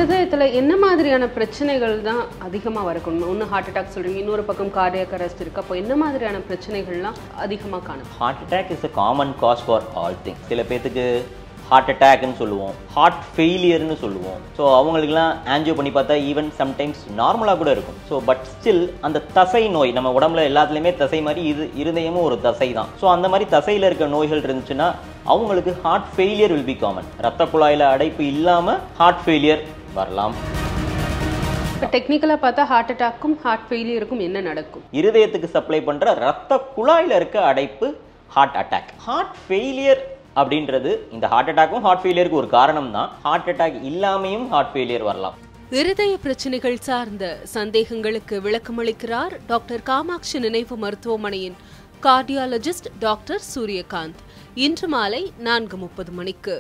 இருதயத்துல என்ன மாதிரியான பிரச்சனைகள் தான் அதிகமா வரணும்? ஒன்னு ஹார்ட் அட்டாக் சொல்றீங்க, இன்னொரு பக்கம் கார்டியாக் அரெஸ்ட் இருக்கு. அப்போ என்ன மாதிரியான பிரச்சனைகள்லாம் அதிகமா காணும்? Heart attack is a common cause for all things. சில பேத்துக்கு ஹார்ட் அட்டாக்னு சொல்லுவோம், ஹார்ட் ஃபெயிலியர்னு சொல்லுவோம். ஸோ அவங்களுக்குலாம் ஆன்ஜியோ பண்ணி பார்த்தா ஈவன் சம்டைம்ஸ் நார்மலாக கூட இருக்கும். ஸோ பட் ஸ்டில் அந்த தசை நோய், நம்ம உடம்புல எல்லாத்துலேயுமே தசை மாதிரி இருதயமும் ஒரு தசை தான். ஸோ அந்த மாதிரி தசையில் இருக்க நோய்கள் இருந்துச்சுன்னா அவங்களுக்கு heart failure will be common. ரத்த குழாயில் அடைப்பு இல்லாமல் ஹார்ட் ஃபெயிலியர் வரலாம். இப்போ டெக்னிக்கலாக பார்த்தா ஹார்ட் அட்டாக்கும் ஹார்ட் ஃபெயிலியருக்கும் என்ன நடக்கும்? இருதயத்துக்கு சப்ளை பண்ணுற ரத்த குழாயில் இருக்க அடைப்பு ஹார்ட் அட்டாக். ஹார்ட் ஃபெயிலியர் அப்படின்றது இந்த ஹார்ட் அட்டாக்கும் ஹார்ட் ஃபெயிலியருக்கு ஒரு காரணம் தான். ஹார்ட் அட்டாக் இல்லாமையும் ஹார்ட் ஃபெயிலியர் வரலாம். இருதய பிரச்சனைகள் சார்ந்த சந்தேகங்களுக்கு விளக்கமளிக்கிறார் டாக்டர் காமாட்சி நினைவு மருத்துவமனையின் கார்டியாலஜிஸ்ட் டாக்டர் சூரியகாந்த். இன்று மாலை 4:30 மணிக்கு.